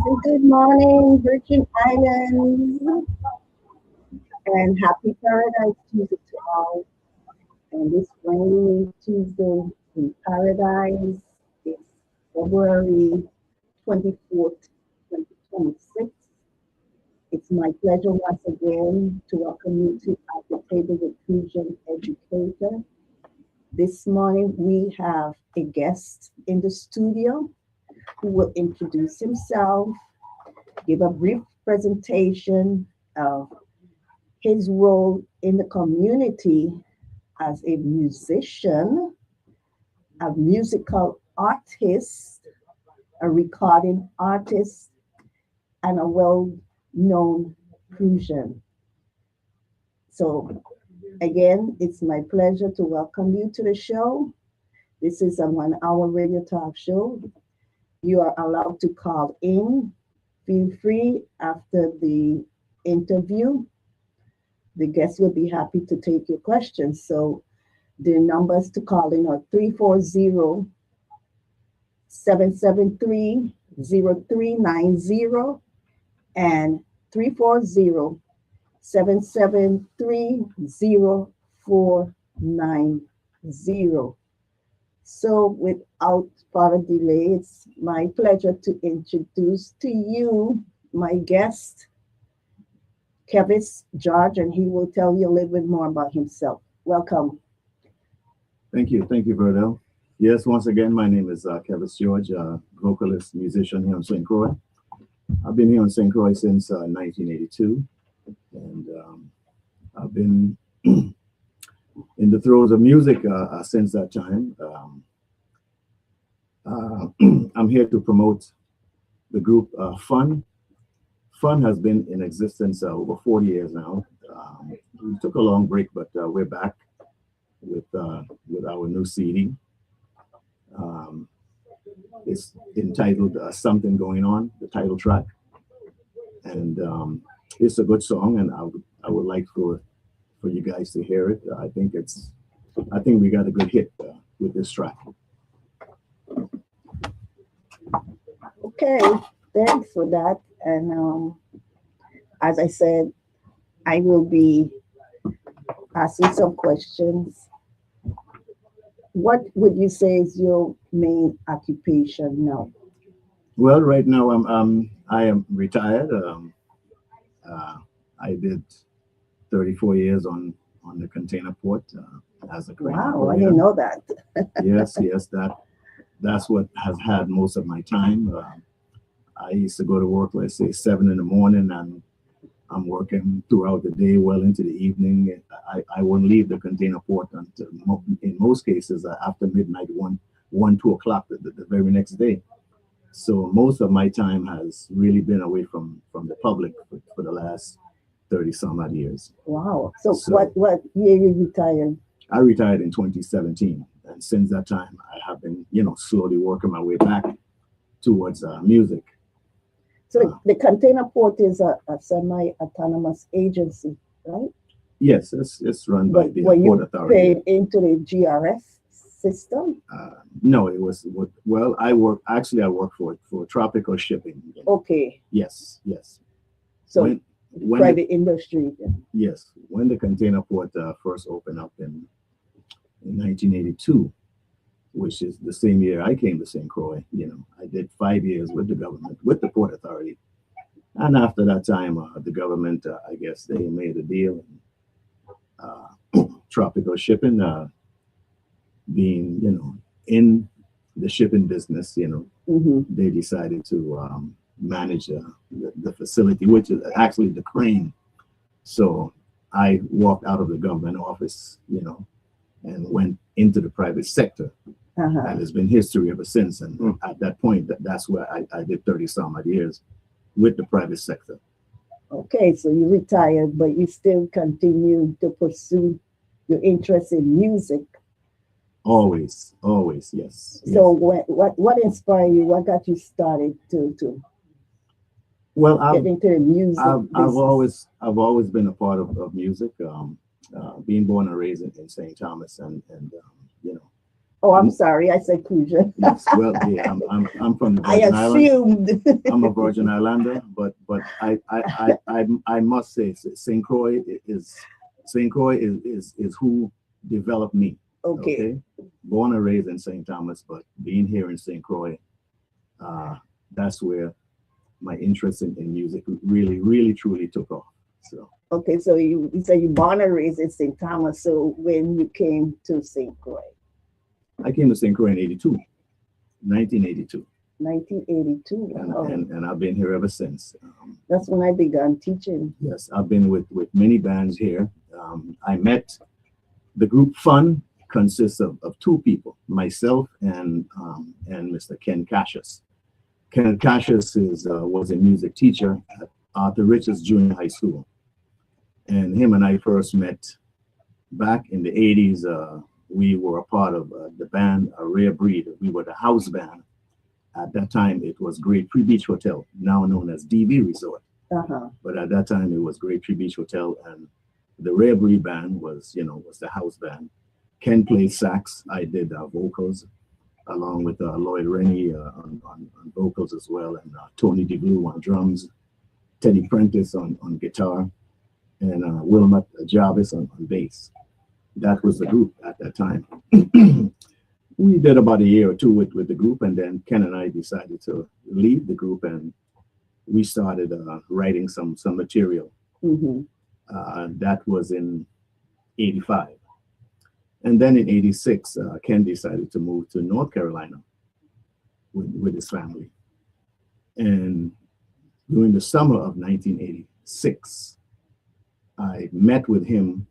Good morning, Virgin Islands, and happy Paradise Tuesday to all. And this rainy Tuesday in Paradise is February 24th, 2026. It's my pleasure once again to welcome you to At the Table with Crucian Educator. This morning we have a guest in the studio who will introduce himself, give a brief presentation of his role in the community as a musician, a musical artist, a recording artist, and a well known Crucian. So, again, it's my pleasure to welcome you to the show. This is a 1 hour radio talk show. You are allowed to call in. Feel free after the interview. The guests will be happy to take your questions. So the numbers to call in are 340-773-0390 and 340-773-0490. So without further delay, it's my pleasure to introduce to you my guest, Kevin George, and he will tell you a little bit more about himself. Welcome. Thank you, Verdell. Yes, once again, my name is Kevin George, vocalist, musician here in St. Croix. I've been here in St. Croix since 1982, and I've been in the throes of music since that time. I'm here to promote the group Fun. Fun has been in existence over 40 years now. We took a long break, but we're back with our new CD. It's entitled "Something Going On," the title track, and it's a good song. And I would like for you guys to hear it. I think we got a good hit with this track. Okay, thanks for that. And as I said, I will be asking some questions. What would you say is your main occupation now? Well, right now I am retired. I did 34 years on the container port as a crane Wow, I operator. didn't know that. Yes, that's what has had most of my time. I used to go to work, let's say 7 in the morning, and I'm working throughout the day, well into the evening. I wouldn't leave the container port until, in most cases, after midnight, 2 o'clock the very next day. So most of my time has really been away from the public for the last 30 some odd years. Wow. So what year you retired? I retired in 2017, and since that time, I have been, slowly working my way back towards music. So the container port is a semi-autonomous agency, right? Yes, it's run by the Port Authority. Paid into the GRS system? No, it was I work for Tropical Shipping. Okay. Yes. So when private industry. Yes, when the container port first opened up in 1982, which is the same year I came to St. Croix. I did 5 years with the government, with the Port Authority. And after that time, the government, I guess they made a deal. Tropical Shipping, being, in the shipping business, they decided to manage the facility, which is actually the crane. So I walked out of the government office, and went into the private sector. And it's been history ever since. And at that point, that's where I did 30 some odd years with the private sector. Okay, so you retired, but you still continue to pursue your interest in music. Always, yes. So what inspired you? What got you started to get into the music? I've always been a part of music. Being born and raised in St. Thomas, and Oh, I'm sorry, I said Crucian. Yes, well, yeah, I'm from the I Virgin Islands. assumed. I'm a Virgin Islander, but I must say St. Croix is who developed me. Okay. Born and raised in St. Thomas, but being here in St. Croix, that's where my interest in music really truly took off. So Okay, so you say you born and raised in St. Thomas. So when you came to St. Croix? I came to St. Croix in 1982. 1982. Wow. And I've been here ever since. That's when I began teaching. Yes, I've been with many bands here. I met the group Fun consists of two people, myself and Mr. Ken Cassius. Ken Cassius was a music teacher at Arthur Richards Junior High School. And him and I first met back in the 80s. We were a part of the band, A Rare Breed. We were the house band. At that time, it was Great Tree Beach Hotel, now known as DV Resort. But at that time, it was Great Tree Beach Hotel, and the Rare Breed band was the house band. Ken played sax. I did vocals, along with Lloyd Rennie on vocals as well, and Tony DeBlue on drums, Teddy Prentice on guitar, and Wilmot Jarvis on bass. That was the group at that time. We did about a year or two with the group, and then Ken and I decided to leave the group, and we started writing some material. That was in 85. And then in 86, Ken decided to move to North Carolina with his family. And during the summer of 1986, I met with him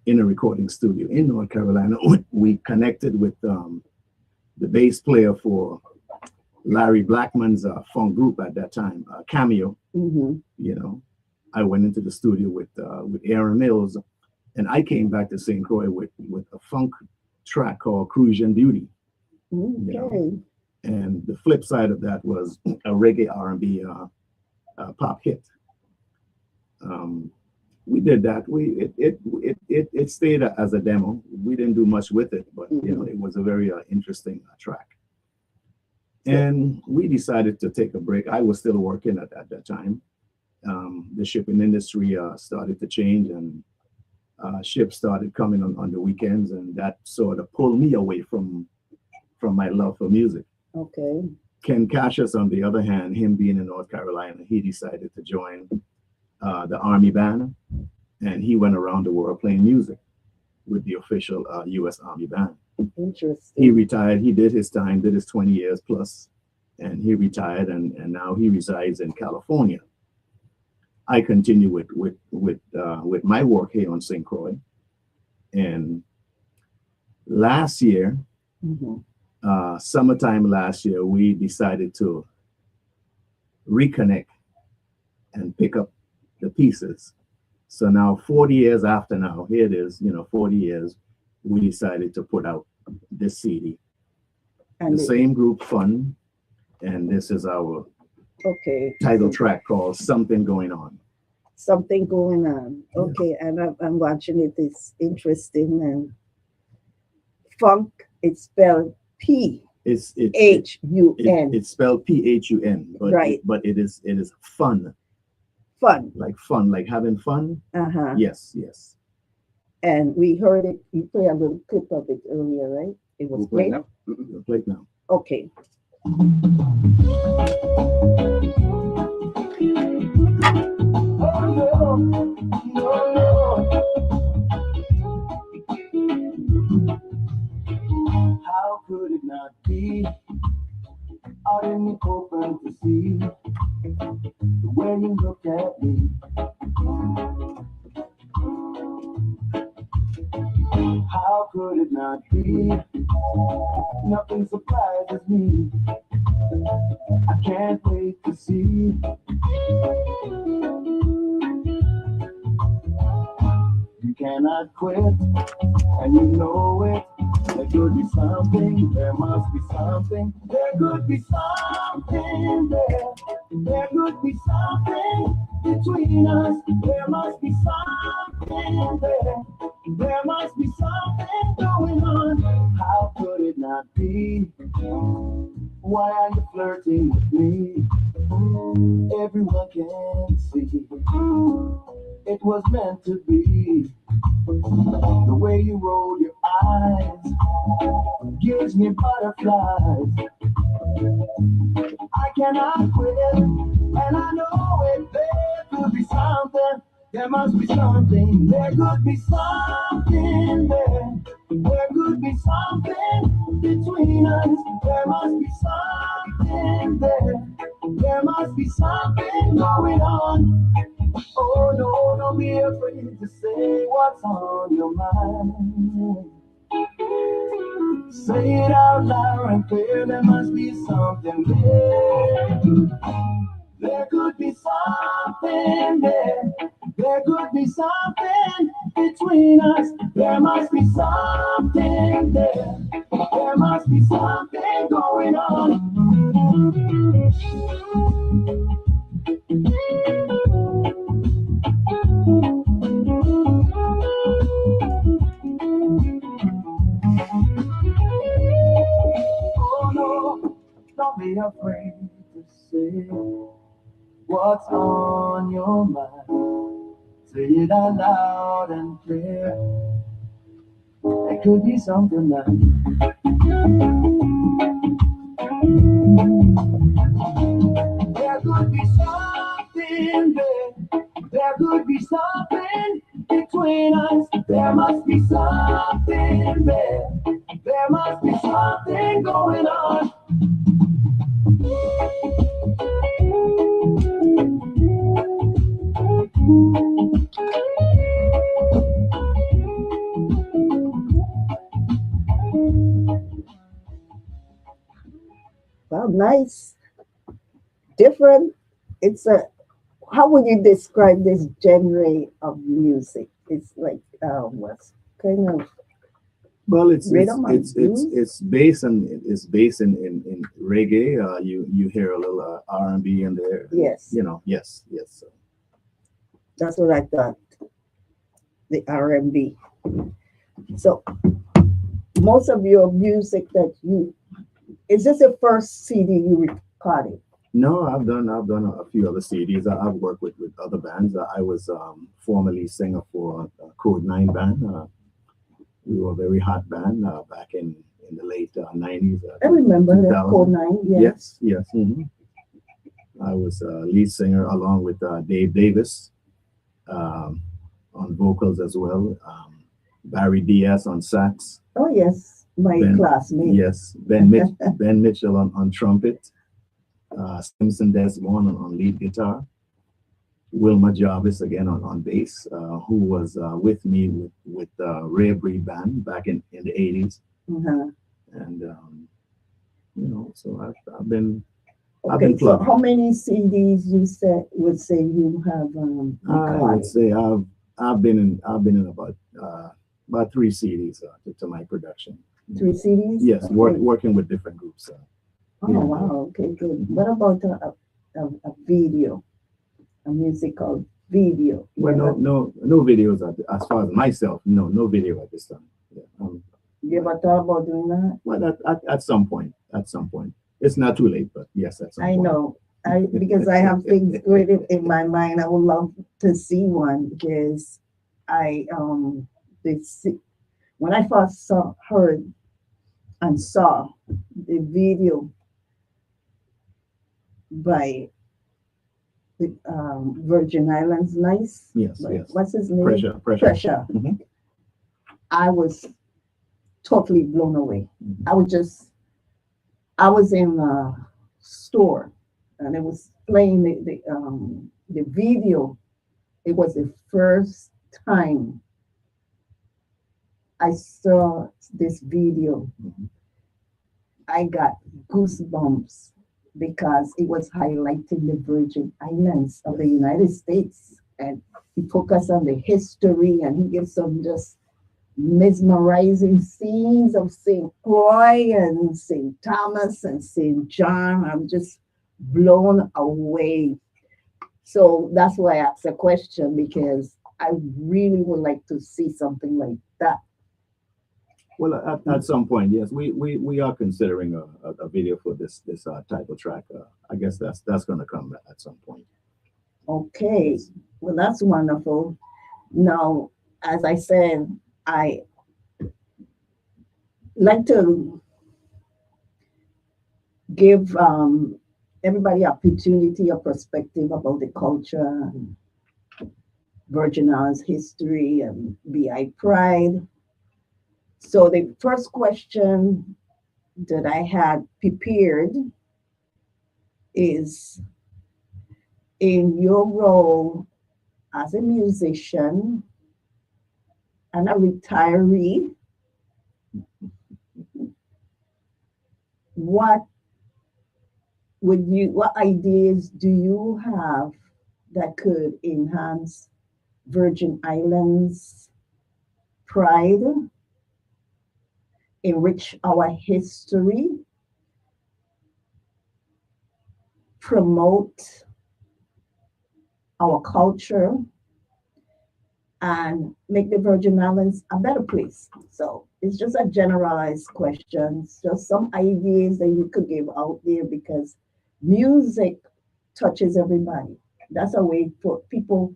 in a recording studio in North Carolina. We connected with the bass player for Larry Blackman's funk group at that time, Cameo. I went into the studio with Aaron Mills, and I came back to St. Croix with a funk track called Crucian Beauty. And the flip side of that was a reggae R&B pop hit. We did that. It stayed as a demo. We didn't do much with it, but it was a very interesting track. And we decided to take a break. I was still working at that time. The shipping industry started to change, and ships started coming on the weekends, and that sort of pulled me away from my love for music. Okay. Ken Cassius, on the other hand, him being in North Carolina, he decided to join the Army Band, and he went around the world playing music with the official U.S. Army Band. Interesting. He retired. He did his time, did his 20 years plus, and he retired, and now he resides in California. I continue with my work here on St. Croix, and last year, summertime last year, we decided to reconnect and pick up the pieces. So now 40 years after now, here it is, 40 years, we decided to put out this CD. And the same group, Fun, and this is our title track called Something Going On. Something Going On. Okay, and I'm watching it. It's interesting. And funk, it's spelled P. It's H-U-N. It's spelled P-H-U-N, but right. But it is fun. Fun. Like fun, like having fun. Yes. And we heard it. You played a little clip of it earlier, right? It was great. We'll play it now. Okay. How could it not be out in the open to see the way you look at me? How could it not be? Nothing surprises me. I can't wait to see. You cannot quit, and you know it. There could be something, there must be something. There could be something there. There could be something between us. There must be something there. There must be something going on. cannot be. Why are you flirting with me? Everyone can see it was meant to be. The way you roll your eyes gives me butterflies. I cannot quit, and I know it. There could be something. There must be something. There could be something there. There could be something between us. There must be something there. There must be something going on. Oh no, don't be afraid to say what's on your mind. Say it out loud and clear. There must be something there. There could be something there. There could be something between us. There must be something there. There must be something going on. Oh no, don't be afraid to say what's on your mind. Say it out loud and clear. There could be something that there could be something there. There could be something between us. There must be something there. There must be something going on. Well, nice, different. It's a. How would you describe this genre of music? It's like what's kind of well, it's rhythm and it's blues? it's based in reggae. You hear a little R&B in there. Yes, You know, yes, yes. that's what I thought. The R&B. So most of your music that you is this the first CD you recorded? No, I've done a few other CDs. I've worked with other bands. I was formerly singer for Code 9 band. We were a very hot band back in the late 90s. I remember that 2000. Code 9. Yes. Yes, yes. I was lead singer along with Dave Davis um, on vocals as well. Barry Diaz on sax. Oh yes, my classmate. Yes, Ben Mitchell on trumpet. Simpson Desmond on lead guitar. Wilma Jarvis again on bass, who was with me with Rare Breed Band back in the 80s. Uh-huh. And so I've been Okay, so plugged. how many CDs you would say you have I would recorded? say I've been in about 3 CDs to my production. 3 CDs? Yes, Okay. working with different groups. Oh wow, okay, good. What about a video, a musical video? Well, no videos as far as myself. No video at this time. Yeah, You ever thought about doing that? well, at some point. It's not too late, but yes, at some I point. know. Because I have things going in my mind. I would love to see one because when I first heard and saw the video by the Virgin Islands, nice. Yes, yes. What's his name? Pressure. Mhm. I was totally blown away. Mhm. I was in a store and it was playing the video. It was the first time I saw this video. Mhm. I got goosebumps because it was highlighting the Virgin Islands of the United States. And he focused on the history and he gives some just mesmerizing scenes of St. Croix and St. Thomas and St. John. I'm just blown away. So that's why I asked the question because I really would like to see something like that. Well, at some point, yes, we are considering a video for this type of track. I guess that's going to come at some point. Okay, well, that's wonderful. Now, as I said, I like to give everybody opportunity, a perspective about the culture, Virgin Islands history, and BI pride. So the first question that I had prepared is, in your role as a musician and a retiree, what what ideas do you have that could enhance Virgin Islands pride, enrich our history, promote our culture, and make the Virgin Islands a better place? So it's just a generalized question, just some ideas that you could give out there, because music touches everybody. That's a way for people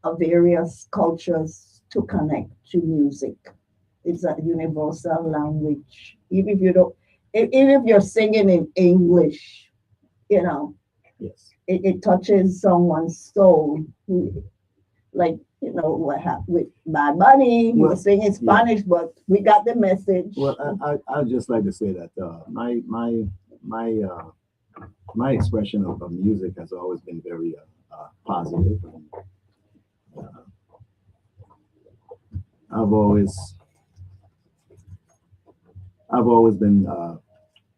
of various cultures to connect to music. It's a universal language. Even if you don't, even if you're singing in English, you know, Yes. it touches someone's soul. Like, what happened with Bad Bunny, he was singing Spanish, but we got the message. Well, I'd just like to say that my expression of music has always been very positive. And, I've always been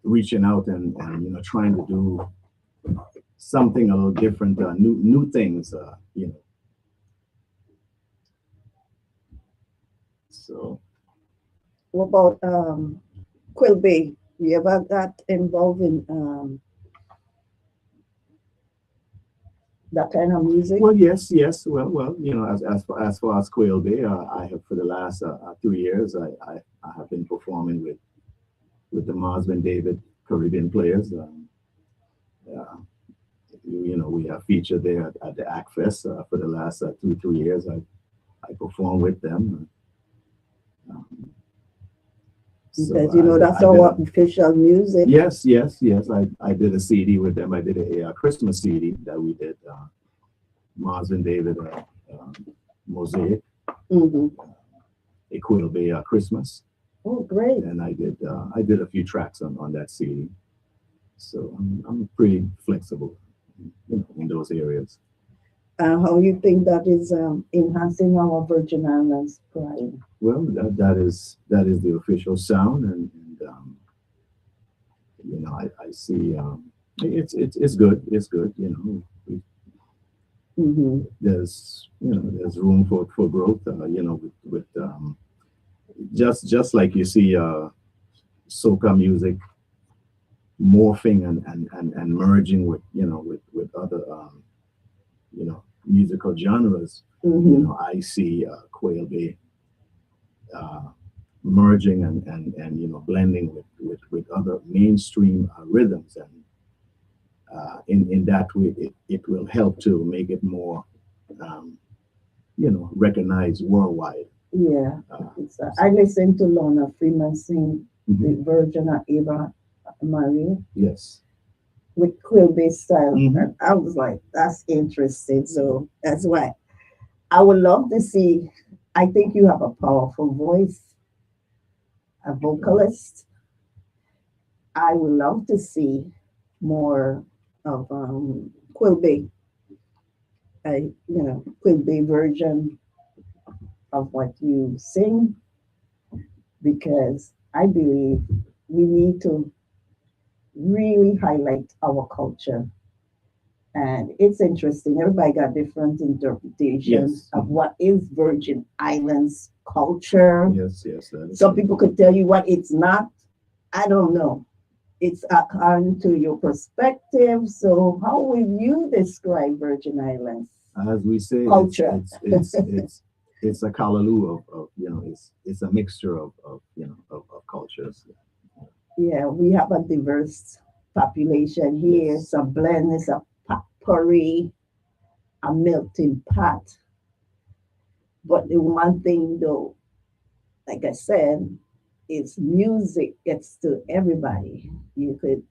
reaching out and trying to do something a little different, new things, So, What about Quilby? You ever got involved in that kind of music? well, yes. Well, as far as Quail Bay, I have for the last 2 years, I have been performing with the Marsman David Caribbean Players. We have featured there at the Act Fest for the last 2 3 years. I performed with them. Because that's our official music. Yes. I did a CD with them. I did a Christmas CD that we did. Mars and David Mosaic. Mm-hmm. A Quail Bay Christmas. Oh, great! And I did a few tracks on that CD. So I'm pretty flexible, in those areas. How you think that is enhancing our Virgin Islands pride? Well, that is the official sound, and I see it's good. It's good. Mm-hmm. There's room for growth. With just like you see soca music morphing and merging with other musical genres. Mm-hmm. I see Quail Bay merging and blending with other mainstream rhythms, and in that way it will help to make it more recognized worldwide. Yeah, I listened to Lorna Freeman sing the version of Eva Marie. Yes. With Quilby style. Mm-hmm. And I was like, that's interesting. So that's why I would love to see. I think you have a powerful voice, a vocalist. I would love to see more of Quilby, Quilby version of what you sing, because I believe we need to really highlight our culture. And it's interesting. Everybody got different interpretations of what is Virgin Islands culture. Yes. Some people could tell you what it's not. I don't know. It's according to your perspective. So how will you describe Virgin Islands? As we say, culture. it's it's a callaloo of it's a mixture of cultures. Yeah, we have a diverse population here. Yes. It's a blend, it's a potpourri, a melting pot. But the one thing though, like I said, is music gets to everybody. You could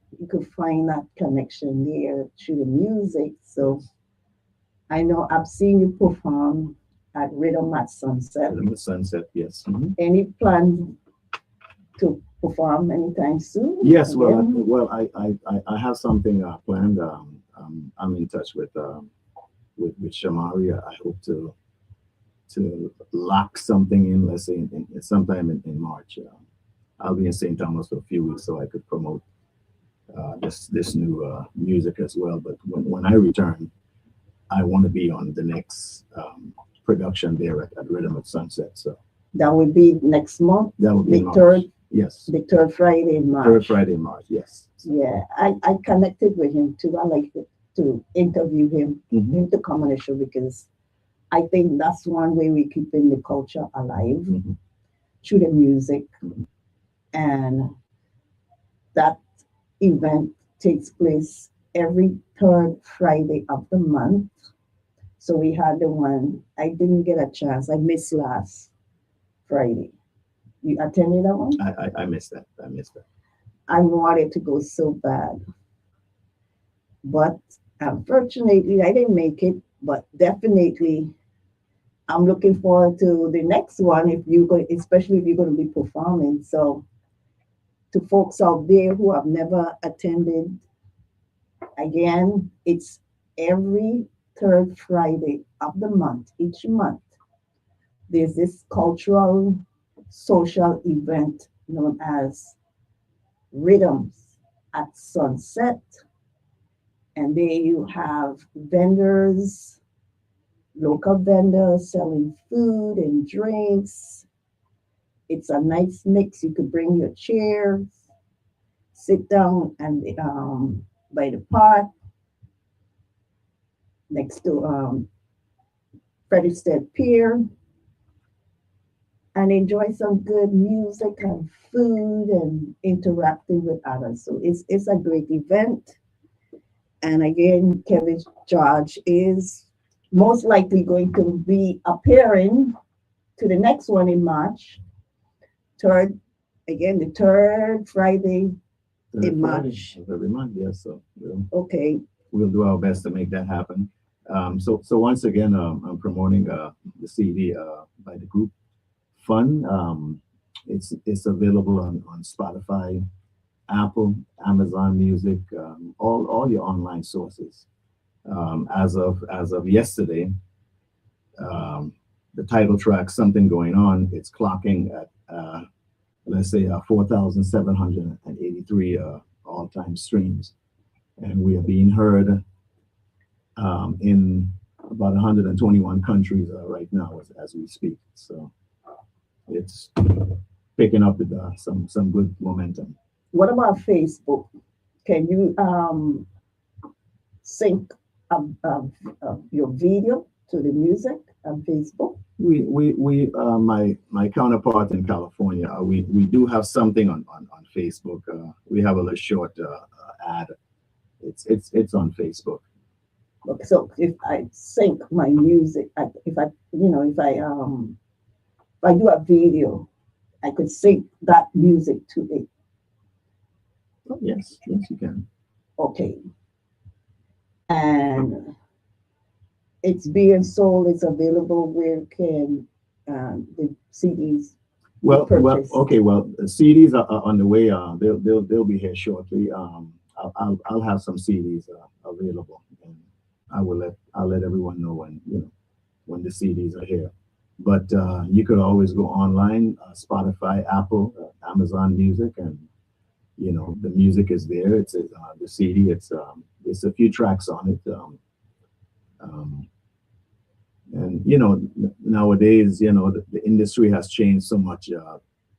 find that connection there through the music. So I know I've seen you perform at Rhythm at Sunset. Rhythm at Sunset, yes. Mhm. Any plans to perform anytime soon? Yes, Again? I have something planned. I'm in touch with Shamari. I hope to lock something in, let's say sometime in March. I'll be in St. Thomas for a few weeks so I could promote this new music as well. But when I return, I want to be on the next production there at Rhythm at Sunset. So That would be next month, that would be the in March. third, Yes, the third Friday in March. third Friday in March. Yes. Yeah, I connected with him too. I like to interview him, Mhm. him to come on the show because I think that's one way we keeping the culture alive Mhm. through the music. And that event takes place every third Friday of the month. So we had the one, I didn't get a chance. I missed last Friday. You attended that one? I missed that. I missed that. I wanted to go so bad. But unfortunately, I didn't make it. But definitely, I'm looking forward to the next one if you go, especially if you're going to be performing. So to folks out there who have never attended, again, it's every third Friday of the month, each month. There's this cultural social event known as Rhythms at Sunset. And there you have vendors, local vendors selling food and drinks. It's a nice mix. You could bring your chairs, sit down and by the park next to Frederickstead Pier and enjoy some good music and food and interacting with others. So it's a great event. And again, Kevin George is most likely going to be appearing to the next one in March. Third, again, the third Friday in March. Of every month, yes. So Okay. we'll do our best to make that happen. So once again, I'm promoting the CD by the group Fun. It's available on Spotify, Apple, Amazon Music, all your online sources. As of yesterday, the title track "Something Going On" it's clocking at let's say 4,783 all-time streams, and we are being heard in about 121 countries right now as we speak. So it's picking up with some good momentum. What about Facebook? Can you sync your video to the music on Facebook? My counterpart in California, we do have something on Facebook. We have a little short ad. It's on Facebook. Okay, so if I sync my music, if I do a video, I could sync that music to it. Oh, yes, you can. Okay. And it's being sold, it's available. Where can the CDs Well, purchased? okay. Well, the CDs are on the way. They'll be here shortly. I'll have some CDs available, and I'll let everyone know when the CDs are here. But you could always go online, Spotify, Apple, Amazon Music, and the music is there. It's the CD. It's a few tracks on it. And nowadays, the industry has changed so much.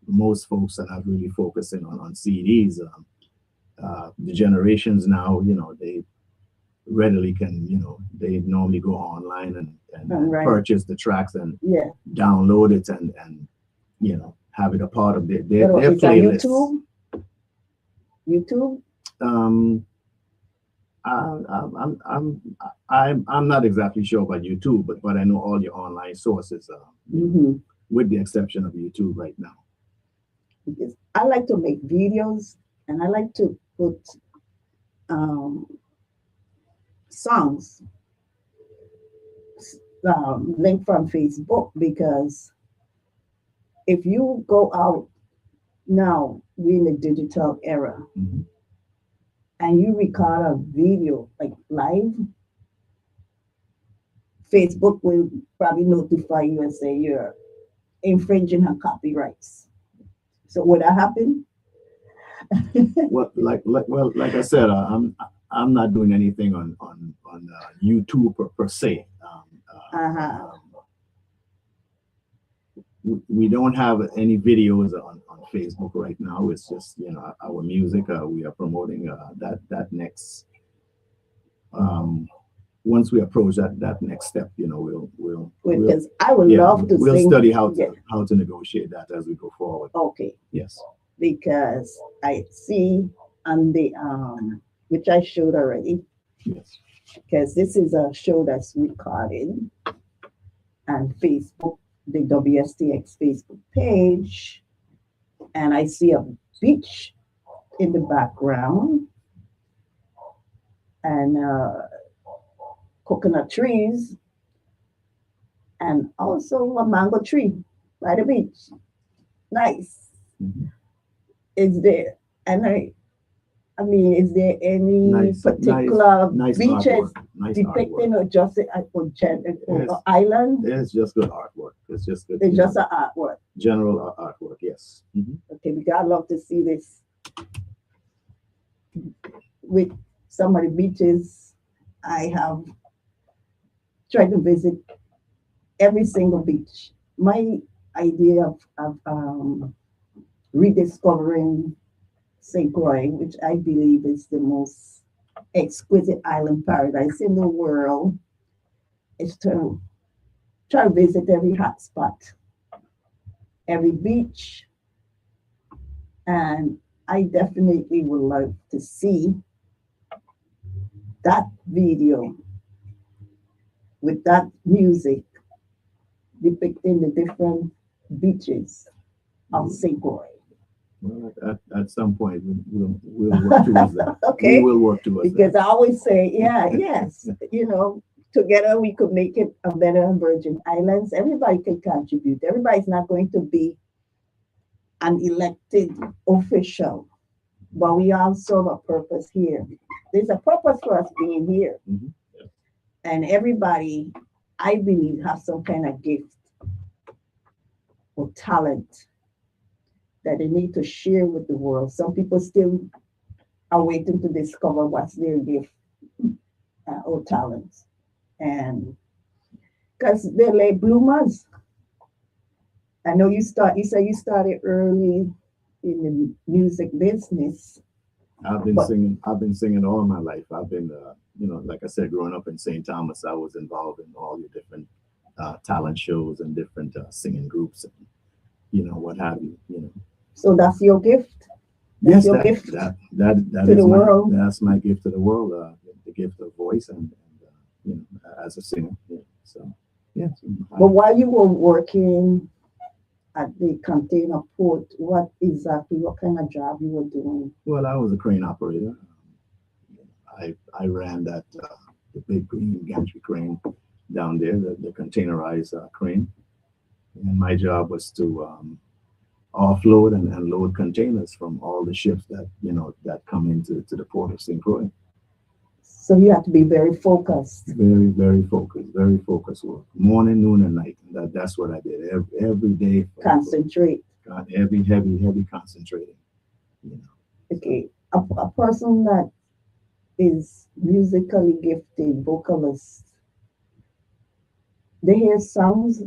Most folks are not really focusing on CDs. The generations now, readily can, they normally go online and Right. purchase the tracks and Yeah. download it and have it a part of their But it's on playlist. YouTube? YouTube? I'm not exactly sure about YouTube, but I know all your online sources, with the exception of YouTube right now. Because I like to make videos and I like to put songs link from Facebook, because if you go out now, we're in the digital era, Mhm. and you record a video like live, Facebook will probably notify you and say you're infringing her copyrights. So would that happen? Well, like I said, I'm not doing anything on YouTube per se. We don't have any videos on Facebook right now. It's just our music. We are promoting that next. Once we approach that next step, Because I would love to we'll sing. study how to negotiate that as we go forward. Okay. Yes. Because I see on the which I showed already. Yes. Because this is a show that's recorded on Facebook, the WSTX Facebook page, and I see a beach in the background and coconut trees and also a mango tree by the beach. Nice. Mm-hmm. Is there, and I mean, is there any particular nice beaches artwork. depicting or just or island? It's just good artwork. It's just good. It's just an artwork. General artwork, yes. Mm-hmm. Okay, because I'd love to see this with some of the beaches. I have tried to visit every single beach. My idea of rediscovering St. Croix, which I believe is the most exquisite island paradise in the world, is to try to visit every hot spot, every beach, and I definitely would like to see that video with that music depicting the different beaches of St. Croix. Well, at some point, we'll work towards that. Okay. We will work towards because that. I always say, yes, together we could make it a better Virgin Islands. Everybody can contribute. Everybody's not going to be an elected official, but we all serve a purpose here. There's a purpose for us being here. Mhm. Yeah. And everybody, I believe, has some kind of gift or talent that they need to share with the world. Some people still are waiting to discover what's their gift or talents. And because they're late bloomers. I know you said you started early in the music business. I've been singing all my life. I've been, like I said, growing up in St. Thomas, I was involved in all the different talent shows and different singing groups and, what have you, So that's your gift? Yes, your gift that to the world. That's my gift to the world, the gift of voice and as a singer. Yeah. So, yeah. But while you were working at the container port, what kind of job you were doing? Well, I was a crane operator. I ran the big green gantry crane down there, the containerized crane. And my job was to offload and load containers from all the ships that come into the port of St. Croix. So you have to be very focused. Very, very focused work. Morning, noon, and night. That's what I did every day. Concentrate. Heavy concentrating. Okay, a person that is musically gifted, vocalist, they hear sounds.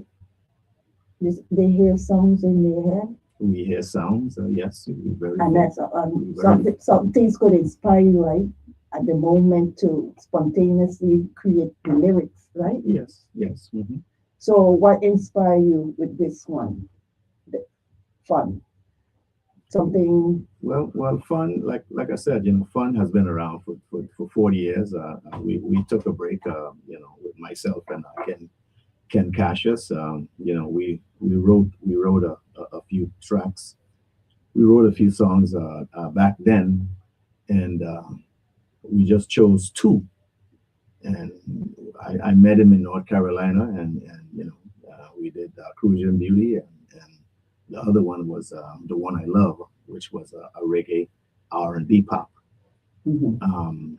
They hear sounds in their head. We hear sounds, yes. And that's some things could inspire you, right? at the moment to spontaneously create the lyrics, right? Yes, yes. Hmm. So what inspired you with this one? The fun. Something. Well, fun. Like I said, fun has been around for 40 years. We took a break, with myself and Ken Cassius. We wrote a few tracks. We wrote a few songs back then, and we just chose two. And I met him in North Carolina, and we did Crucian Beauty, and the other one was the one I love, which was a reggae R&B pop. Mhm.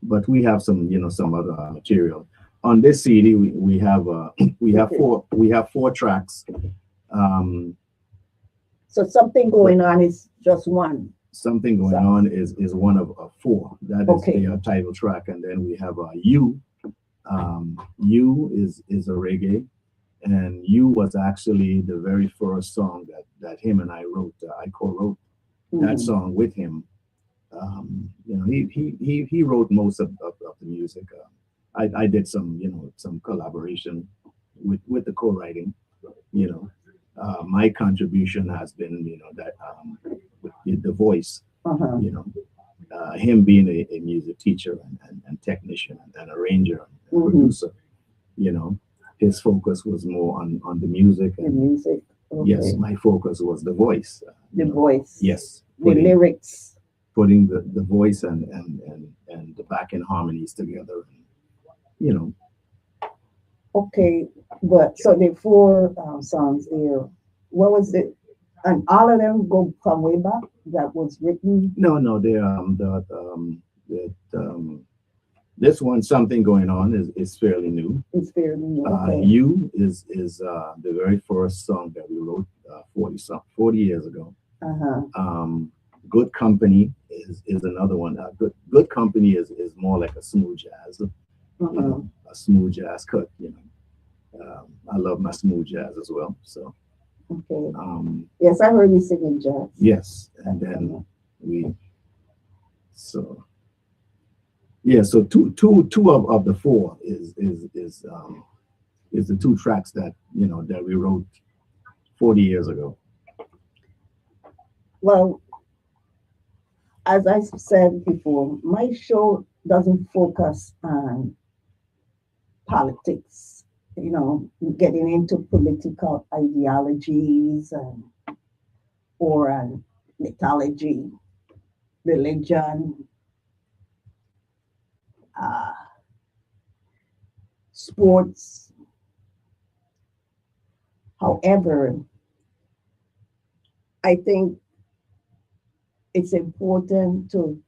But we have some other material on this CD. We have we have four tracks. Um, So something going on is just one. Something going So- on is one of four. That is Okay. the title track, and then we have You. You is a reggae, and You was actually the very first song that him and I wrote. I co-wrote that Mhm. song with him. He wrote most of the music. I did some collaboration with the co-writing. My contribution has been that with the voice. Uh-huh. Him being a music teacher and technician and arranger and Mhm. producer. His focus was more on the music, The and music. Okay. yes, my focus was the voice. The voice. Yes, The lyrics. putting the voice and the backing harmonies together. You know, Okay, but so the four songs there. What was it? And all of them go from way back. That was written. no, this one, Something Going On, is fairly new. It's fairly new. Okay. You is the very first song that we wrote 40 years ago. Uh-huh. Good Company is another one. Good Company is more like a smooth jazz, Uh-huh. a smooth jazz cut. I love my smooth jazz as well. So Okay. um, Yes, I heard you singing jazz. yes, and then we so yeah. So two of the four is the two tracks that we wrote 40 years ago. Well, as I said before, my show doesn't focus on politics, getting into political ideologies or mythology, religion, uh, sports. However, I think it's important to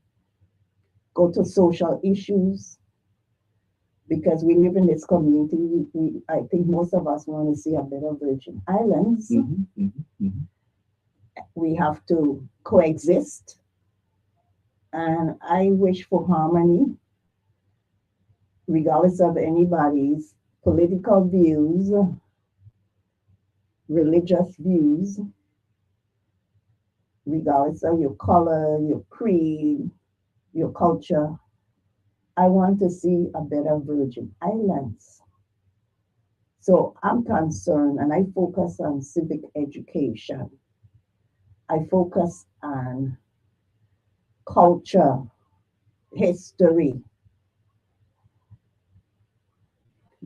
go to social issues because we live in this community. I think most of us want to see a better Virgin Islands. Mhm, mhm, mhm. We have to coexist. And I wish for harmony, regardless of anybody's political views, religious views, regardless of your color, your creed, your culture. I want to see a better Virgin Islands. So I'm concerned and I focus on civic education. I focus on culture, history,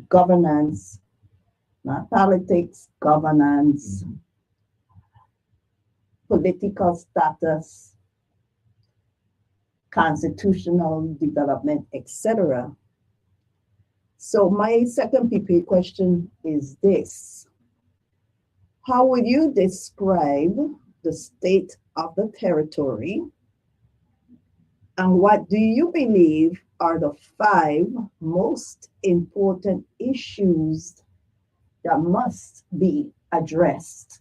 governance, not politics, governance, political status, constitutional development, etc. So my second PP question is this. How would you describe the state of the territory? And what do you believe are the 5 most important issues that must be addressed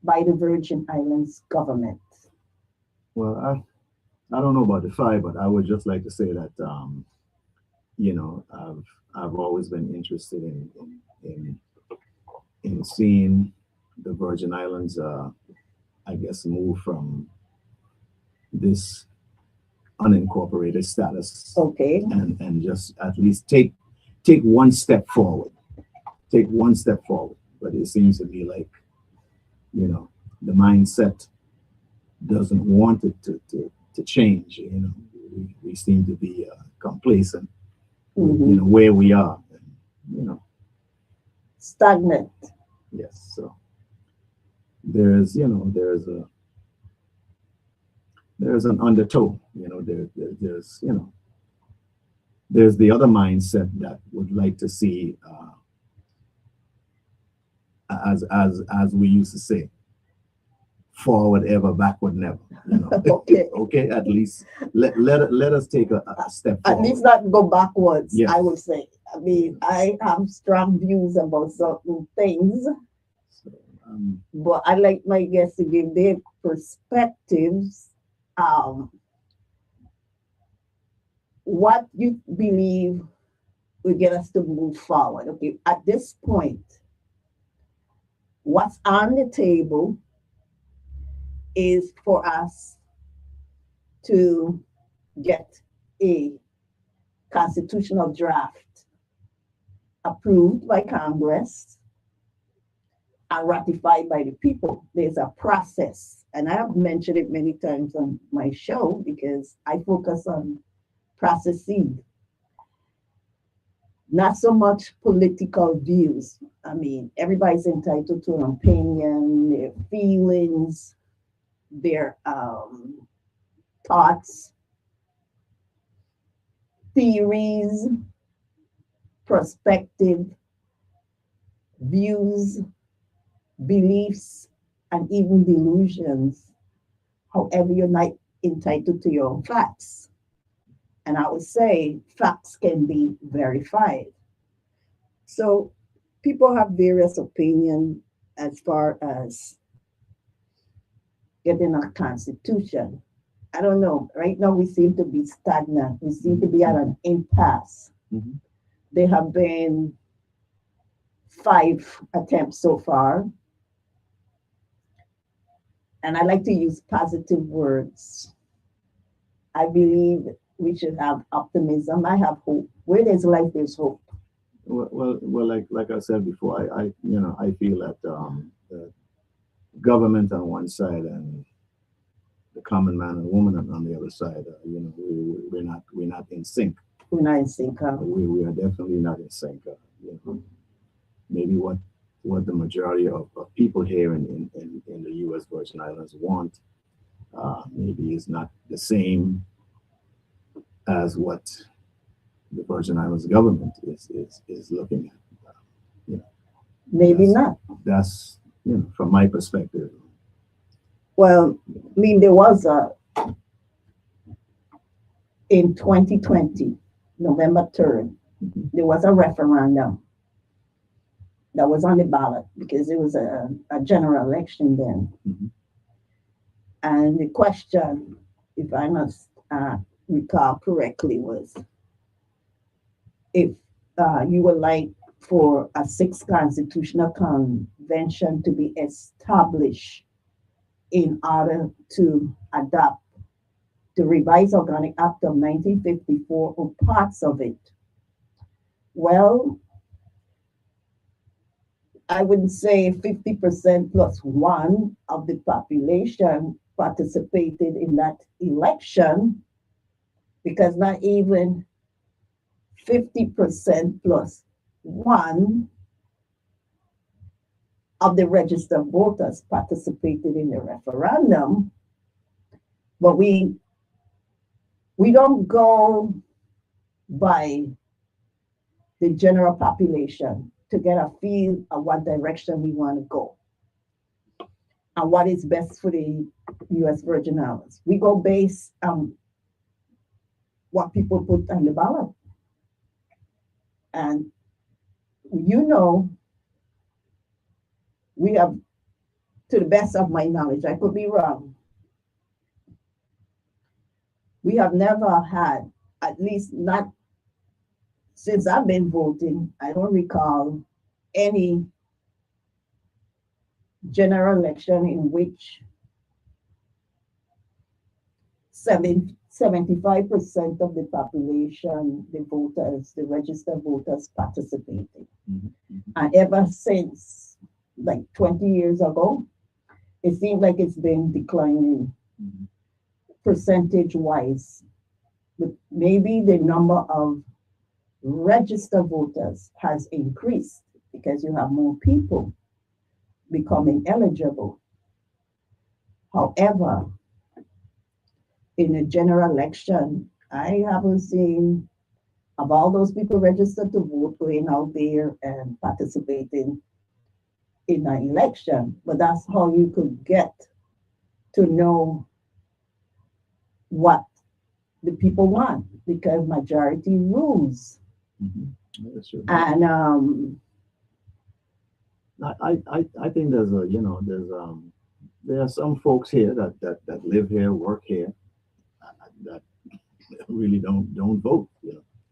by the Virgin Islands government? Well, I don't know about the 5, but I would just like to say that I've always been interested in seeing the Virgin Islands, I guess, move from this unincorporated status, Okay. and just at least take one step forward. Take one step forward. But it seems to me like, the mindset doesn't want it to change. We seem to be complacent, where we are. Stagnant. Yes. So there's an undertow. There's the other mindset that would like to see, as we used to say, forward ever, backward never. Okay. Okay, at least let us take a step forward. At least not go backwards. Yes. I would say. I mean, I have strong views about certain things, So, but I like my guests to give their perspectives. What you believe will get us to move forward. Okay, at this point, what's on the table is for us to get a constitutional draft approved by Congress and ratified by the people. There's a process, and I have mentioned it many times on my show because I focus on processes, not so much political views. I mean, everybody's entitled to an opinion, their feelings, their thoughts, theories, perspective, views, beliefs, and even delusions. However, you're not entitled to your own facts. And I would say facts can be verified. So people have various opinions as far as getting a constitution. I don't know. Right now, we seem to be stagnant. We seem to be at an impasse. Mhm. There have been 5 attempts so far. And I like to use positive words. I believe we should have optimism. I have hope. Where there's life, there's hope. Well, like I said before, I feel that the government on one side and the common man and woman on the other side, we're not in sync. We're not in sync. We are definitely not in sync. Maybe what the majority of people here in the U.S. Virgin Islands want maybe is not the same as what the Virgin Islands government is looking at. Maybe not. That's from my perspective. Well, I mean, there was in 2020, November 3rd, Mhm. there was a referendum that was on the ballot because it was a general election then. Mhm. And the question, if I must recall correctly, was if you would like for a 6th constitutional convention to be established in order to adopt the revised Organic Act of 1954 or parts of it. Well, I would say 50% plus 1 of the population participated in that election, because not even 50% plus 1 of the registered voters participated in the referendum. But we don't go by the general population to get a feel of what direction we want to go and what is best for the U.S. Virgin Islands. We go based on what people put on the ballot. And we have, to the best of my knowledge, I could be wrong, we have never had, at least not since I've been voting, I don't recall any general election in which 75% of the population, the voters, the registered voters participated. Mhm. Mhm. And ever since like 20 years ago, it seems like it's been declining Mhm. percentage wise. But maybe the number of registered voters has increased because you have more people becoming eligible. However, in a general election, I haven't seen of all those people registered to vote going out there and participating in an election. But that's how you could get to know what the people want because majority rules. Mhm. That's true. And I think there's a, there are some folks here that live here, work here, that really don't vote,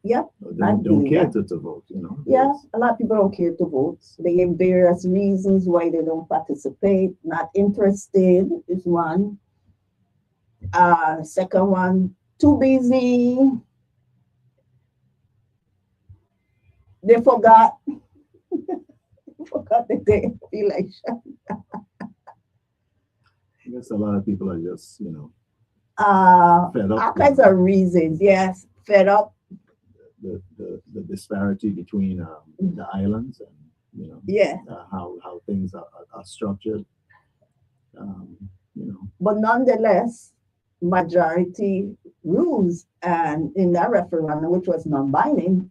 yeah, or I don't believe care that. to vote, Yeah, a lot of people don't care to vote. They give various reasons why they don't participate. Not interested is one. Second one, too busy. They forgot the day of election. I guess a lot of people are just, fed up All with kinds of reasons. Yes, fed up. the disparity between the islands and, Yeah, how things are structured. Um, you know, but nonetheless, majority rules. And in that referendum, which was non-binding,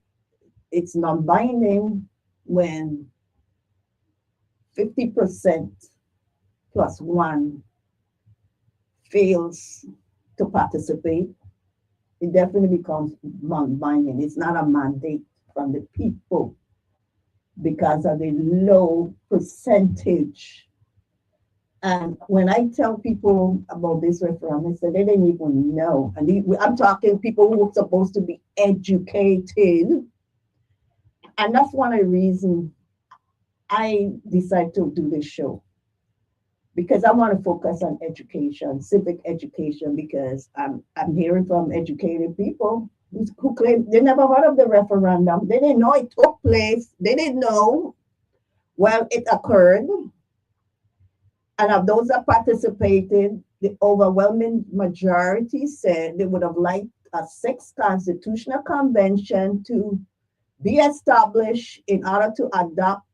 it's non-binding when 50% plus one fails to participate. It definitely becomes non-binding. It's not a mandate from the people because of the low percentage. And when I tell people about this referendum, they say they didn't even know. And I'm talking people who are supposed to be educated. And that's one of the reasons I decided to do this show because I want to focus on education, civic education, because I'm hearing from educated people who claim they never heard of the referendum. They didn't know it took place. They didn't know well it occurred. And of those that participated, the overwhelming majority said they would have liked a sixth constitutional convention to be established in order to adopt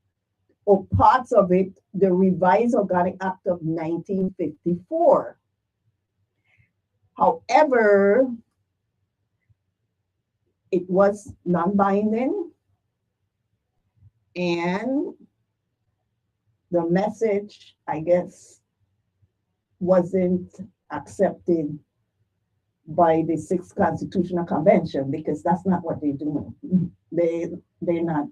or parts of it, the revised Organic Act of 1954. However, it was non-binding and the message, I guess, wasn't accepted by the Sixth Constitutional Convention because that's not what they're doing. They they're not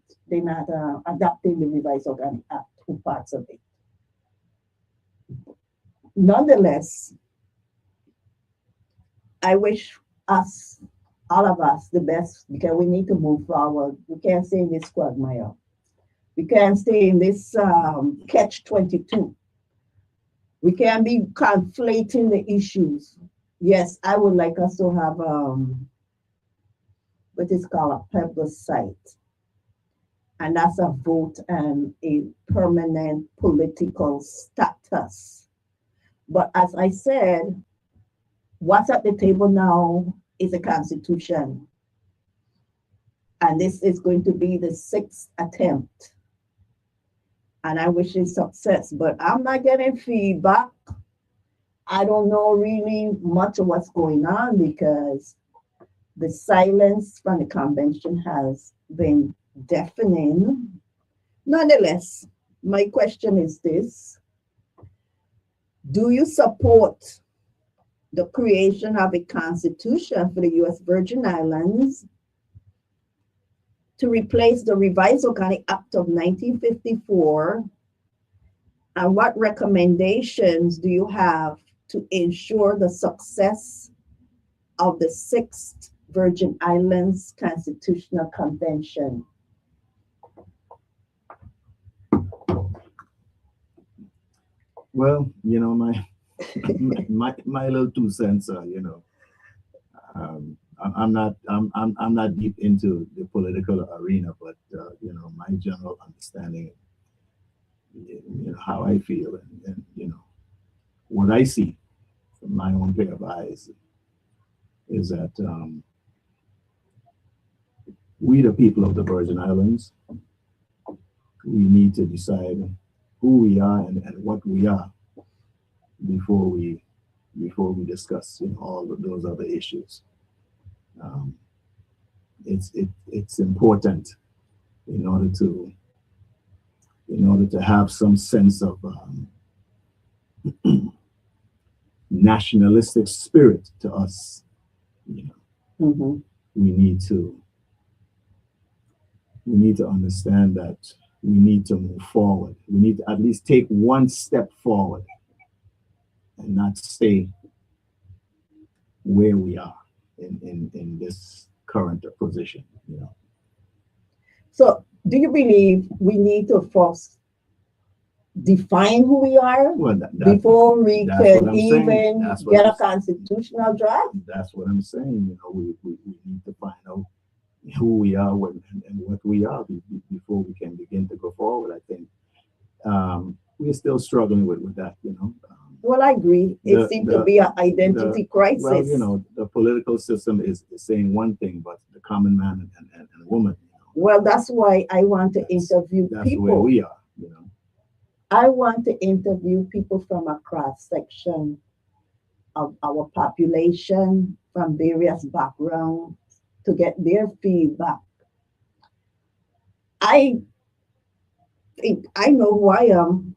adopting the revised Organic Act or parts of it. Nonetheless, I wish us, all of us, the best because we need to move forward. We can't stay in this quagmire. We can't stay in this catch 22. We can't be conflating the issues. Yes, I would like us to have what is called a plebiscite, and that's a vote and a permanent political status. But as I said, what's at the table now is a constitution. And this is going to be the sixth attempt. And I wish it success, but I'm not getting feedback. I don't know really much of what's going on because the silence from the convention has been deafening. Nonetheless, my question is this: do you support the creation of a constitution for the U.S. Virgin Islands to replace the revised Organic Act of 1954? And what recommendations do you have to ensure the success of the Sixth Virgin Islands Constitutional Convention? well, my my little 2 cents, I'm not deep into the political arena, but you know, my general understanding, you know, how I feel, and you know, what I see from my own pair of eyes is that we, the people of the Virgin Islands, we need to decide who we are and what we are before we discuss, you know, all of those other issues. Um, it's important in order to have some sense of nationalistic spirit to us. You know, Mhm. we need to understand that we need to move forward. We need to at least take one step forward and not stay where we are in this current position. You know. So, do you believe we need to first define who we are Well, before we that's what can I'm saying. even That's what get I'm a constitutional draft? That's what I'm saying. You know, we need to find out who we are and what we are before we can begin to go forward. I think we're still struggling with that. You know. Well, I agree. It seems to be an identity crisis. Well, you know, the political system is saying one thing, but the common man and woman. You know, Well, that's why I want to interview that's people. where we are. You know. I want to interview people from a cross section of our population from various backgrounds to get their feedback. I think I know who I am.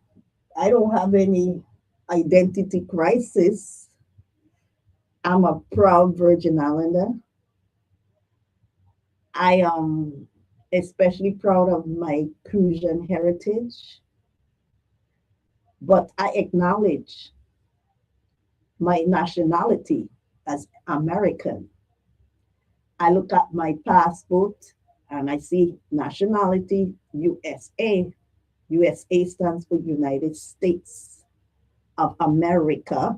I don't have any identity crisis. I'm a proud Virgin Islander. I am especially proud of my Crucian heritage, but I acknowledge my nationality as American. I look at my passport and I see nationality USA. USA stands for United States of America.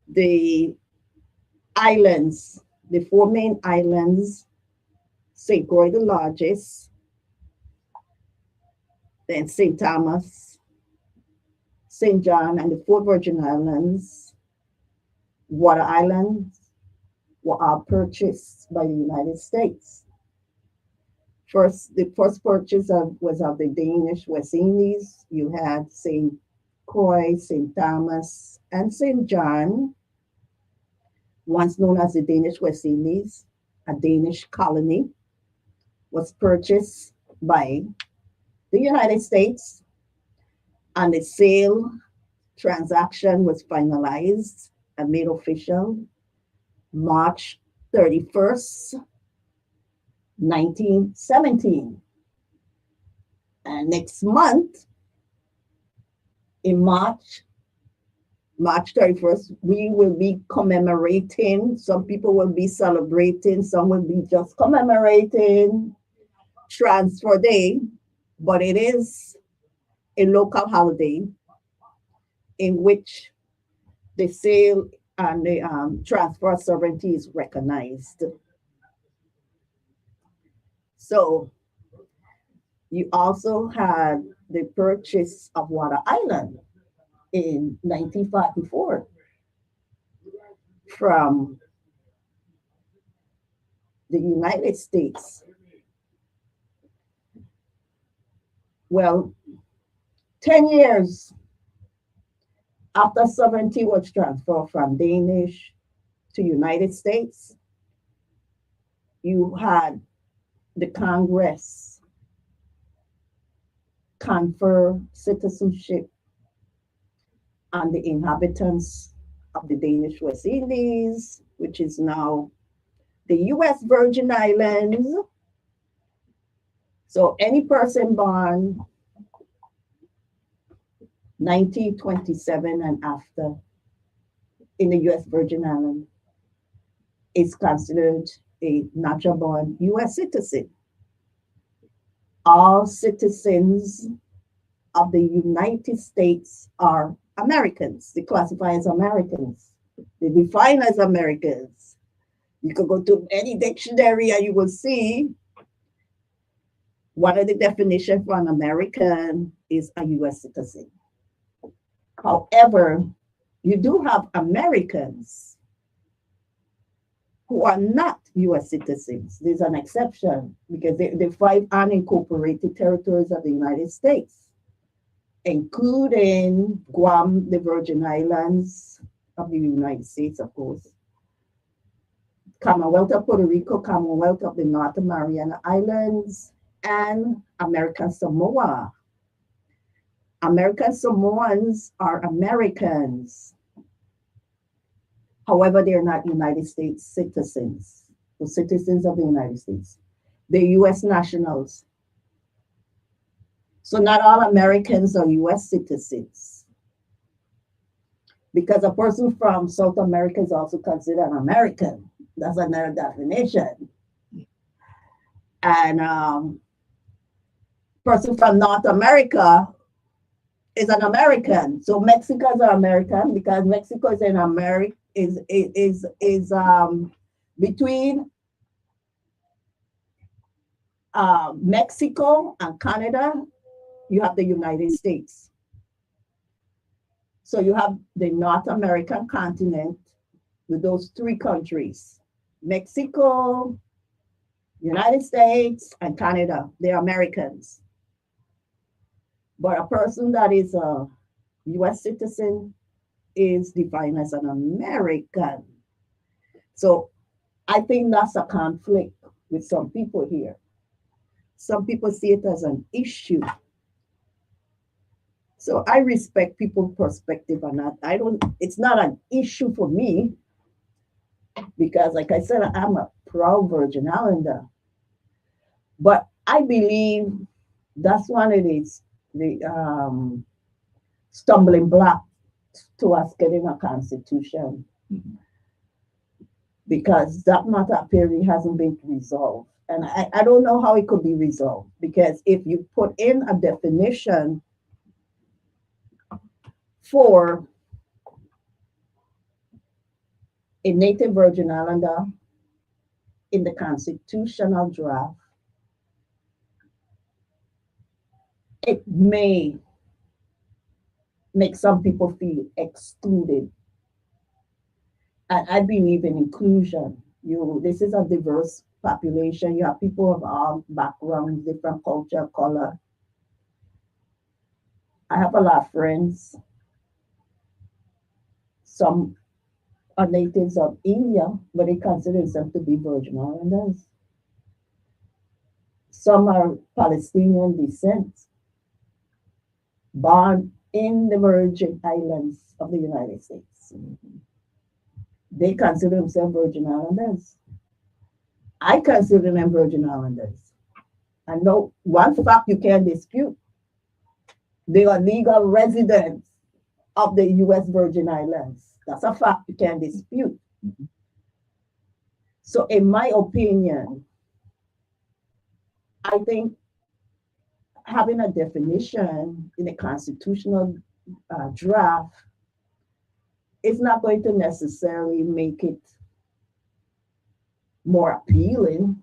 The islands, the four main islands, St. Croix the largest, then St. Thomas, St. John, and the four Virgin Islands, Water Islands, were all purchased by the United States. The first purchase was of the Danish West Indies. You had St. Croix, St. Thomas, and St. John, once known as the Danish West Indies, a Danish colony, was purchased by the United States, and the sale transaction was finalized and made official March 31st, 1917. And next month, in March 31st, we will be commemorating. Some people will be celebrating, some will be just commemorating Transfer Day, but it is a local holiday in which the sale and the transfer of sovereignty is recognized. So you also had the purchase of Water Island in 1944 from the United States. Well, 10 years after sovereignty was transferred from Danish to United States, you had the Congress confer citizenship on the inhabitants of the Danish West Indies, which is now the US Virgin Islands. So any person born 1927 and after in the US Virgin Islands is considered a natural born US citizen. All citizens of the United States are Americans. They classify as Americans. They define as Americans. You could go to any dictionary and you will see one of the definitions for an American is a US citizen. However, you do have Americans who are not US citizens. There's an exception because the five unincorporated territories of the United States, including Guam, the Virgin Islands of the United States, of course, Commonwealth of Puerto Rico, Commonwealth of the North Mariana Islands, and American Samoa. American Samoans are Americans. However, they're not United States citizens, or citizens of the United States. They're US nationals. So not all Americans are US citizens. Because a person from South America is also considered an American. That's another definition. And person from North America is an American. So Mexicans are American because Mexico is in America is between Mexico and Canada. You have the United States. So you have the North American continent with those three countries: Mexico, United States, and Canada. They're Americans. But a person that is a US citizen is defined as an American. So I think that's a conflict with some people here. Some people see it as an issue. So I respect people's perspective on that. It's not an issue for me because, like I said, I'm a proud Virgin Islander. But I believe that's one of the stumbling blocks to us getting a constitution. Mm-hmm. Because that matter apparently hasn't been resolved. And I don't know how it could be resolved, because if you put in a definition for a Native Virgin Islander in the constitutional draft, it may make some people feel excluded. And I believe in inclusion. This is a diverse population. You have people of all backgrounds, different culture, color. I have a lot of friends. Some are natives of India, but they consider themselves to be Virgin Islanders. Some are Palestinian descent, born in the Virgin Islands of the United States. They consider themselves Virgin Islanders. I consider them Virgin Islanders. I know one fact you can't dispute. They are legal residents of the US Virgin Islands. That's a fact you can't dispute. Mm-hmm. So in my opinion, I think having a definition in a constitutional draft is not going to necessarily make it more appealing,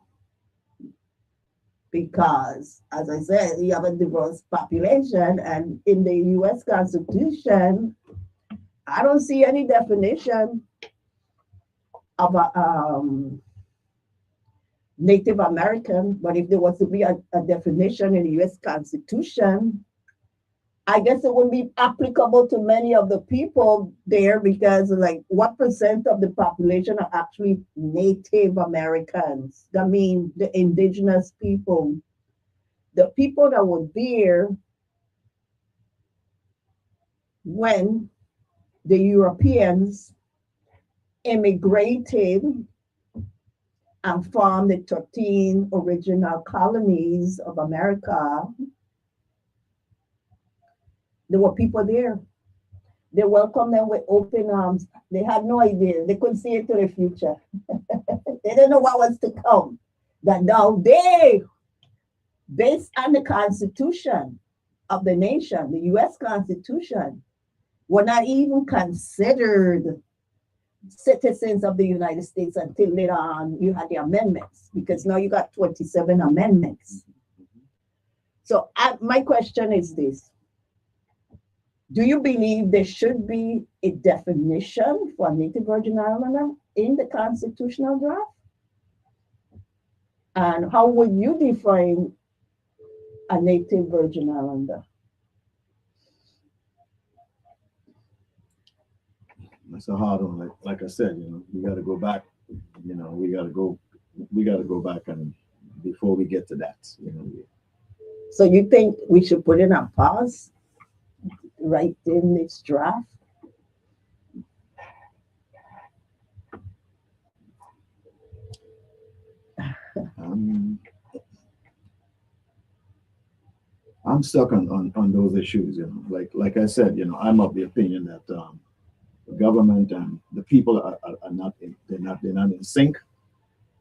because, as I said, you have a diverse population, and in the US Constitution, I don't see any definition of a Native American, but if there was to be a definition in the US Constitution, I guess it would be applicable to many of the people there, because like what percent of the population are actually Native Americans? I mean, the indigenous people, the people that were there when the Europeans immigrated and formed the 13 original colonies of America. There were people there. They welcomed them with open arms. They had no idea. They couldn't see into the future. They didn't know what was to come. That now they, based on the Constitution of the nation, the US Constitution, were not even considered citizens of the United States until later on you had the amendments, because now you got 27 amendments. So my question is this: do you believe there should be a definition for Native Virgin Islander in the constitutional draft? And how would you define a Native Virgin Islander? That's a hard one. Like I said, we got to go back. We got to go back, and before we get to that, So you think we should put in a pause right in this draft? I'm stuck on those issues. Like I said, I'm of the opinion that the government and the people are not they're not in sync.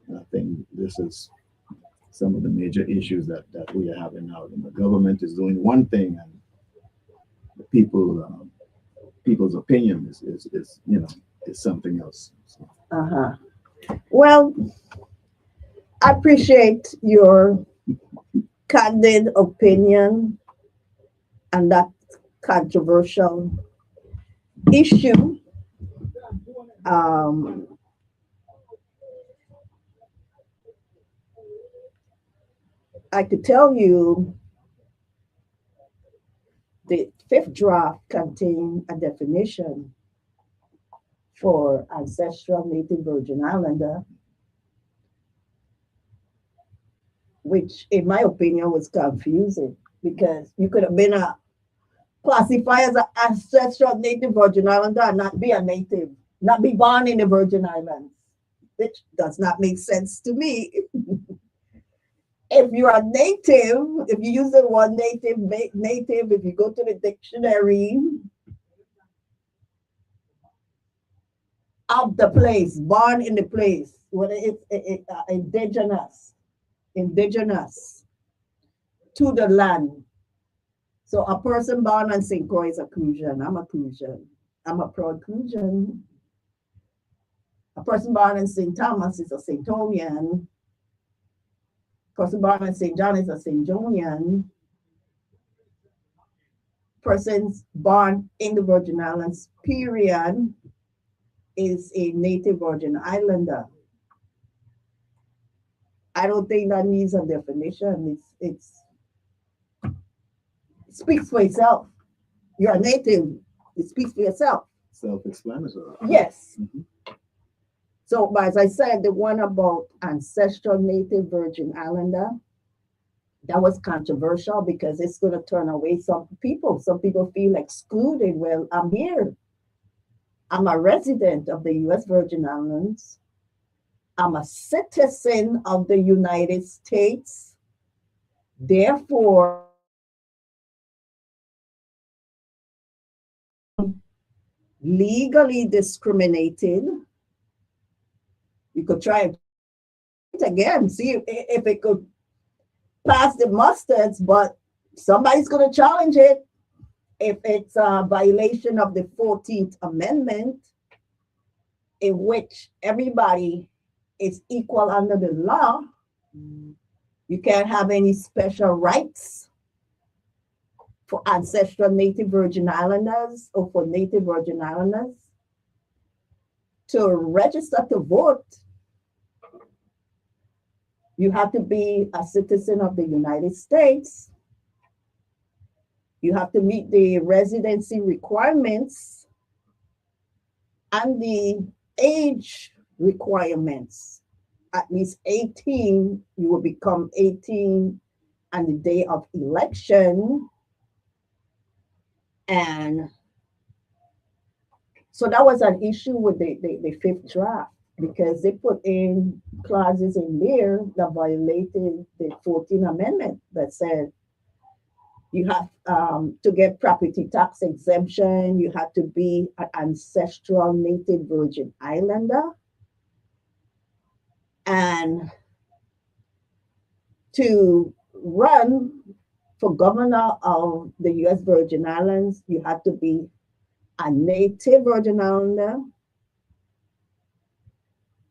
And I think this is some of the major issues that we are having now. The government is doing one thing, and the people's opinion is something else. So. Well, I appreciate your candid opinion on that controversial issue. I could tell you the fifth draft contained a definition for ancestral Native Virgin Islander, which in my opinion was confusing, because you could have been classified as an ancestral Native Virgin Islander and not be a native, not be born in the Virgin Islands, which does not make sense to me. If you're a native, if you use the word native, if you go to the dictionary of the place, born in the place, whether it's indigenous to the land. So a person born on St. Croix is a Crucian. I'm a Crucian. I'm a proud Crucian. A person born in St. Thomas is a St. Thomian. A person born in St. John is a St. Johnian. Persons born in the Virgin Islands, period, is a Native Virgin Islander. I don't think that needs a definition. It speaks for itself. You're a native. It speaks for yourself. Self-explanatory. Yes. Mm-hmm. So, but as I said, the one about ancestral Native Virgin Islander, that was controversial because it's going to turn away some people. Some people feel excluded. Well, I'm here. I'm a resident of the U.S. Virgin Islands. I'm a citizen of the United States. Therefore, legally discriminated. You could try it again, see if it could pass the mustards, but somebody's going to challenge it if it's a violation of the 14th Amendment, in which everybody is equal under the law. You can't have any special rights for ancestral Native Virgin Islanders or for Native Virgin Islanders to register to vote. You have to be a citizen of the United States. You have to meet the residency requirements and the age requirements. At least 18, you will become 18 on the day of election. And so that was an issue with the fifth draft, because they put in clauses in there that violated the 14th Amendment that said you have to get property tax exemption, you have to be an ancestral Native Virgin Islander, and to run for governor of the U.S. Virgin Islands, you have to be a Native Virgin Islander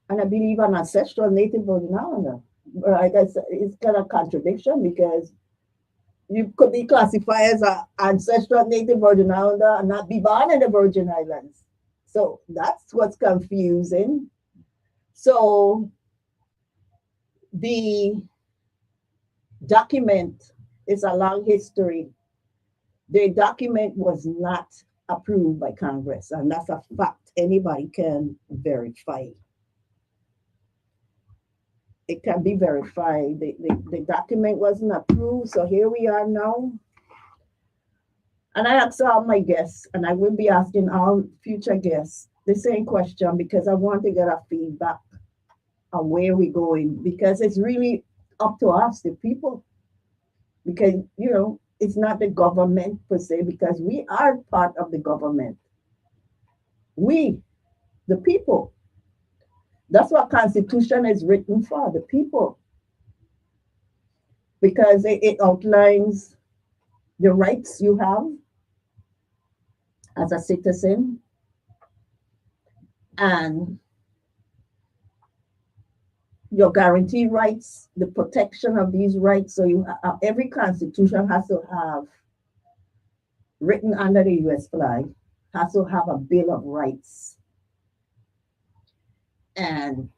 and I believe an ancestral native Virgin Islander. Like I said, it's kind of contradiction because you could be classified as an ancestral native Virgin Islander and not be born in the Virgin Islands. So that's what's confusing. So the document is a long history. The document was not approved by Congress, and that's a fact. Anybody can verify. It can be verified. The document wasn't approved, so here we are now. And I asked all my guests, and I will be asking all future guests the same question because I want to get a feedback on where we're going, because it's really up to us, the people. Because, you know, it's not the government per se, because we are part of the government. We, the people. That's what Constitution is written for, the people. Because it outlines the rights you have as a citizen, and your guaranteed rights, the protection of these rights. So you every constitution has to have, written under the US flag, has to have a Bill of Rights. And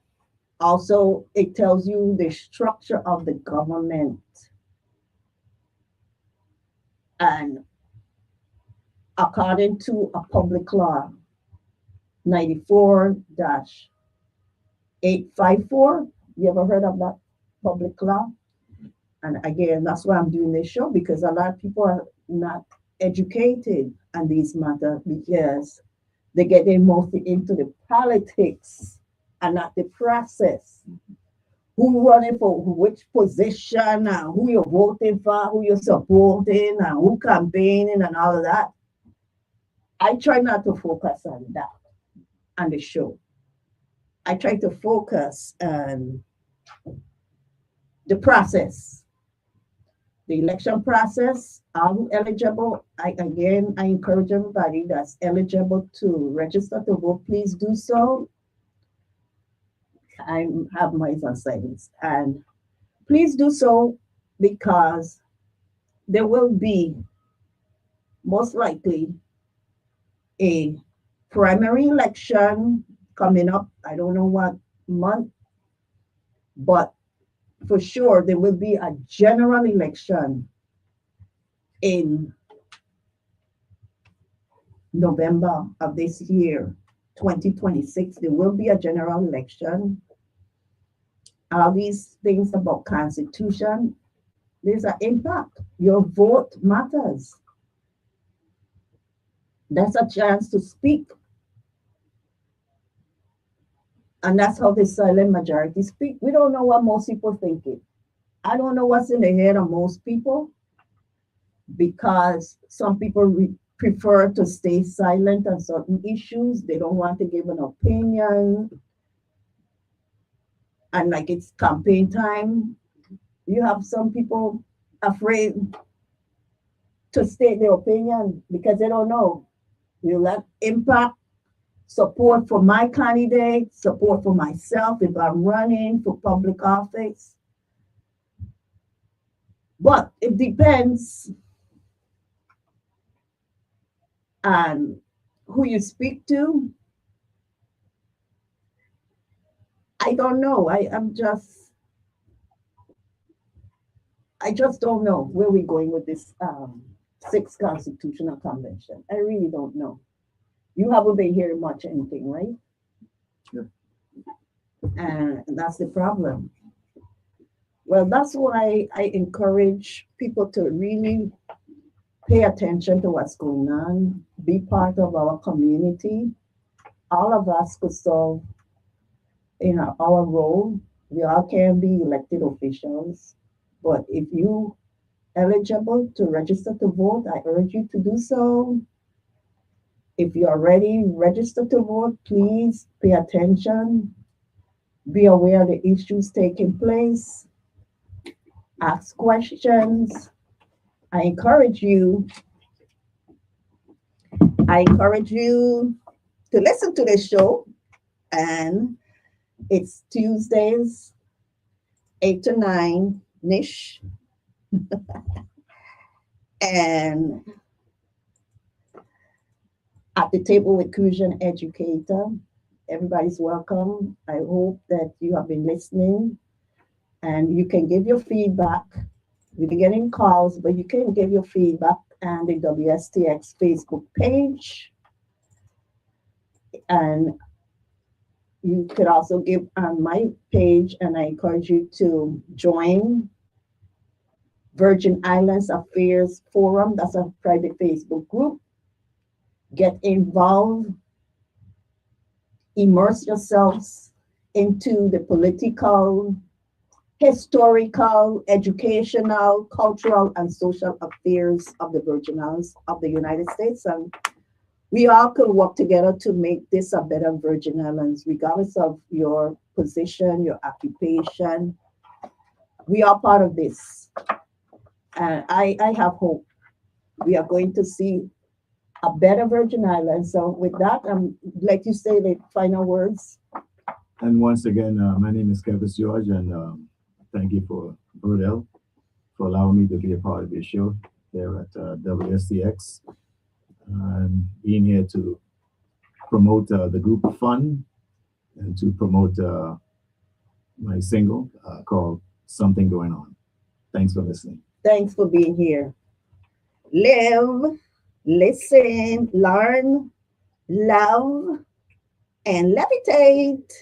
also it tells you the structure of the government. And according to a public law, 94-854, you ever heard of that public law? And again, that's why I'm doing this show, because a lot of people are not educated on these matters because they get mostly into the politics and not the process. Who running for which position, and who you're voting for, who you're supporting, and who campaigning, and all of that. I try not to focus on that on the show. I try to focus on the process, the election process. Are you eligible? I encourage everybody that's eligible to register to vote, please do so. I have my on silence, and please do so, because there will be most likely a primary election coming up. I don't know what month, but for sure there will be a general election in November of this year, 2026. There will be a general election. All these things about Constitution, there's an impact. Your vote matters. That's a chance to speak. And that's how the silent majority speak. We don't know what most people thinking. I don't know what's in the head of most people, because some people prefer to stay silent on certain issues. They don't want to give an opinion. And like it's campaign time, you have some people afraid to state their opinion because they don't know. Will that impact support for my candidate, support for myself if I'm running for public office? But it depends on who you speak to. I don't know. I just don't know where we're going with this sixth constitutional convention. I really don't know. You haven't been hearing much anything, right? Yeah. And that's the problem. Well, that's why I encourage people to really pay attention to what's going on, be part of our community. All of us could solve our role. We all can be elected officials, but if you eligible to register to vote, I urge you to do so. If you're already registered to vote, please pay attention. Be aware of the issues taking place. Ask questions. I encourage you to listen to this show and It's Tuesdays, 8 to 9 niche. And at the table with Crucian Educator. Everybody's welcome. I hope that you have been listening and you can give your feedback. We'll be getting calls, but you can give your feedback on the WSTX Facebook page. And you could also give on my page, and I encourage you to join Virgin Islands Affairs Forum. That's a private Facebook group. Get involved, immerse yourselves into the political, historical, educational, cultural, and social affairs of the Virgin Islands of the United States. And we all could work together to make this a better Virgin Islands, regardless of your position, your occupation. We are part of this. And I have hope. We are going to see a better Virgin Islands. So with that, like you say the final words. And once again, my name is Kevin George, and thank you for Burdell for allowing me to be a part of this show here at WSTX. And being here to promote the group fund and to promote my single called Something Going On. Thanks for listening. Thanks for being here. Live, listen, learn, love, and levitate.